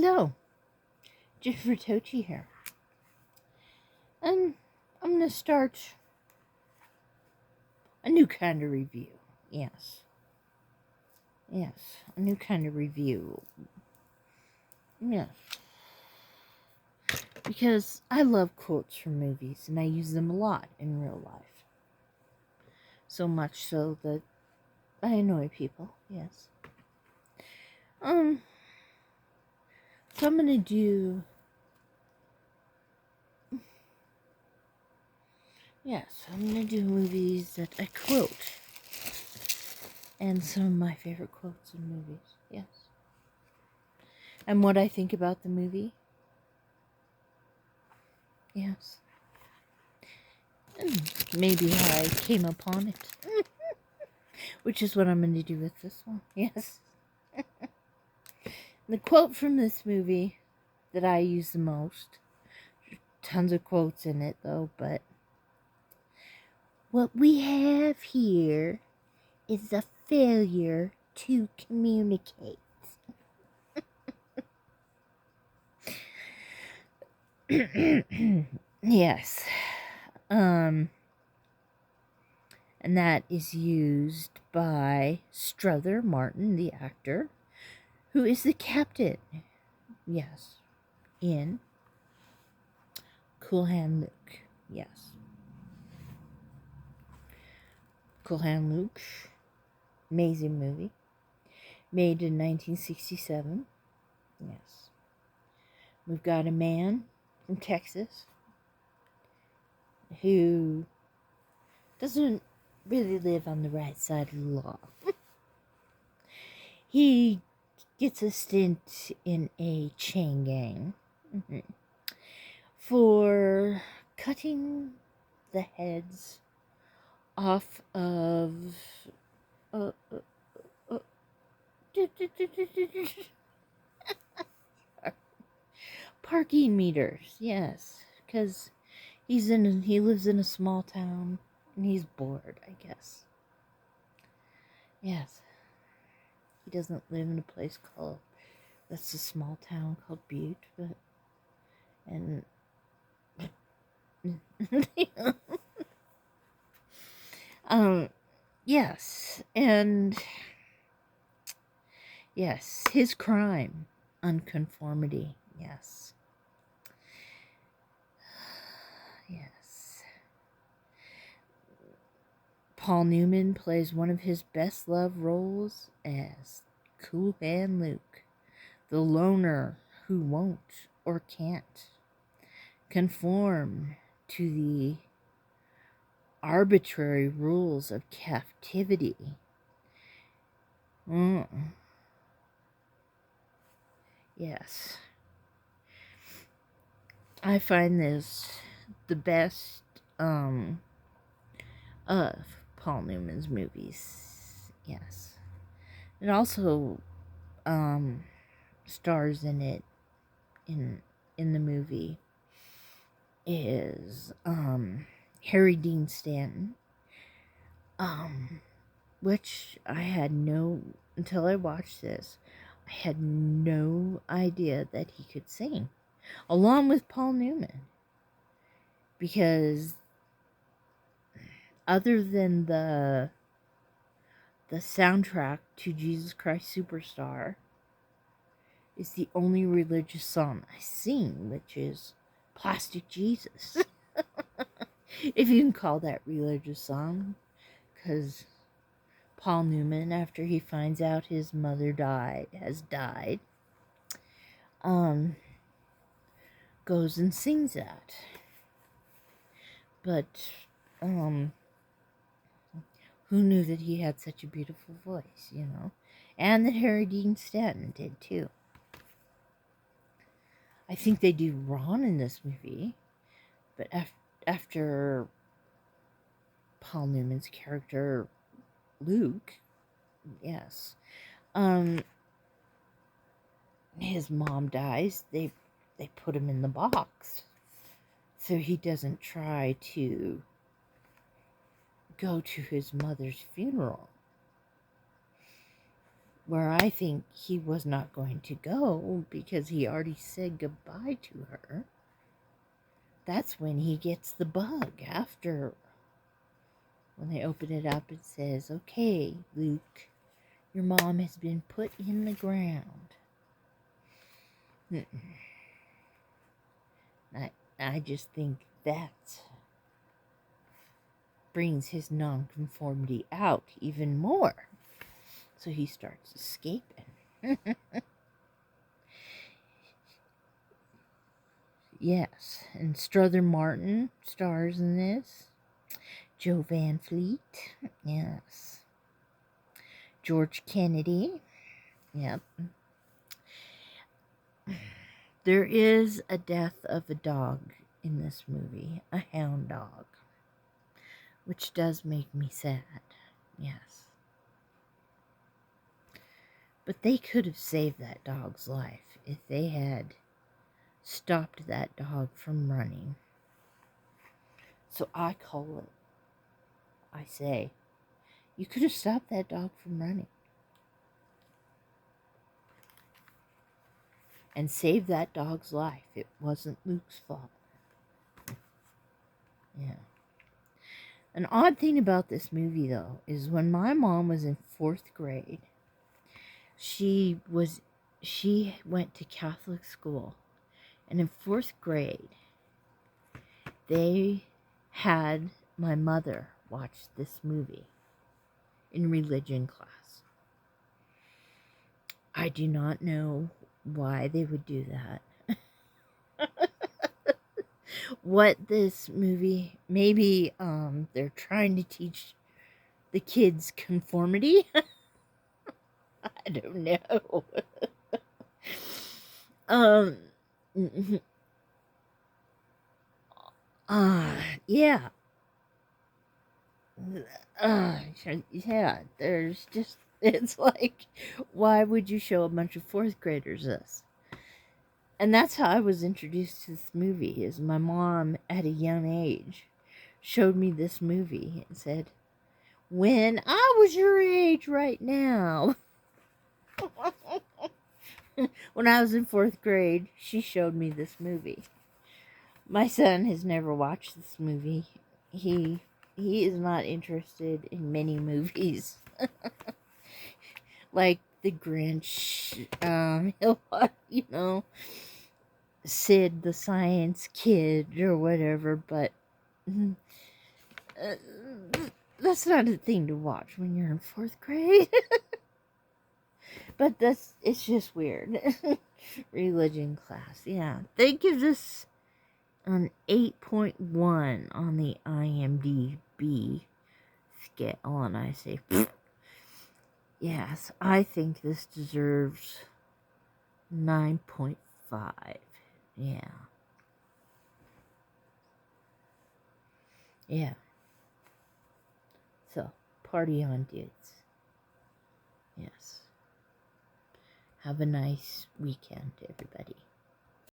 Hello, Jennifer Tochi here. And I'm going to start a new kind of review. Yes, a new kind of review. Yes. Because I love quotes from movies and I use them a lot in real life. So much so that I annoy people. Yes. So I'm going to do... Yes, I'm going to do movies that I quote. And some of my favorite quotes in movies. Yes. And what I think about the movie. Yes. And maybe how I came upon it. Which is what I'm going to do with this one. Yes. The quote from this movie that I use the most. Tons of quotes in it though, but what we have here is a failure to communicate. Yes. And that is used by Strother Martin, the actor, who is the captain. Yes. In Cool Hand Luke. Yes. Cool Hand Luke. Amazing movie. Made in 1967. Yes. We've got a man from Texas who doesn't really live on the right side of the law. He gets a stint in a chain gang for cutting the heads off of parking meters. Yes, because he lives in a small town and he's bored, I guess. Yes. He doesn't live in a place that's a small town called Butte, but yes, and yes, his crime, unconformity. Yes. Yes. Paul Newman plays one of his best loved roles as Cool Hand Luke, the loner who won't or can't conform to the arbitrary rules of captivity. Yes. I find this the best of Paul Newman's movies. Yes. It also stars in it in the movie is Harry Dean Stanton, which I had until I watched this, I had no idea that he could sing, along with Paul Newman, because other than the soundtrack to Jesus Christ Superstar is the only religious song I sing, which is Plastic Jesus. If you can call that religious song, because Paul Newman, after he finds out his mother has died, goes and sings that. But, who knew that he had such a beautiful voice, you know? And that Harry Dean Stanton did, too. I think they do Ron in this movie, but after Paul Newman's character, Luke, yes, his mom dies, they put him in the box so he doesn't try to go to his mother's funeral. where I think he was not going to go because he already said goodbye to her. That's when he gets the bug after, when they open it up, it says, okay, Luke, your mom has been put in the ground. I just think that brings his nonconformity out even more. So he starts escaping. Yes, and Strother Martin stars in this. Joe Van Fleet, yes. George Kennedy, yep. There is a death of a dog in this movie, a hound dog, which does make me sad, yes. But they could have saved that dog's life if they had stopped that dog from running. So I call it, I say, you could have stopped that dog from running. And saved that dog's life. It wasn't Luke's fault. Yeah. An odd thing about this movie, though, is when my mom was in 4th grade, she went to Catholic school. And in 4th grade, they had my mother watch this movie in religion class. I do not know why they would do that. What this movie, maybe they're trying to teach the kids conformity. I don't know. Yeah. Yeah, there's just, it's like, why would you show a bunch of 4th graders this? And that's how I was introduced to this movie, is my mom, at a young age, showed me this movie and said, when I was your age right now. When I was in 4th grade, she showed me this movie. My son has never watched this movie. He is not interested in many movies. Like The Grinch, he'll watch, Sid the Science Kid or whatever, but that's not a thing to watch when you're in 4th grade. But it's just weird. Religion class, yeah. They give this an 8.1 on the IMDb scale, and I say, yes, I think this deserves 9.5. Yeah. Yeah. So, party on, dudes. Yes. Have a nice weekend, everybody.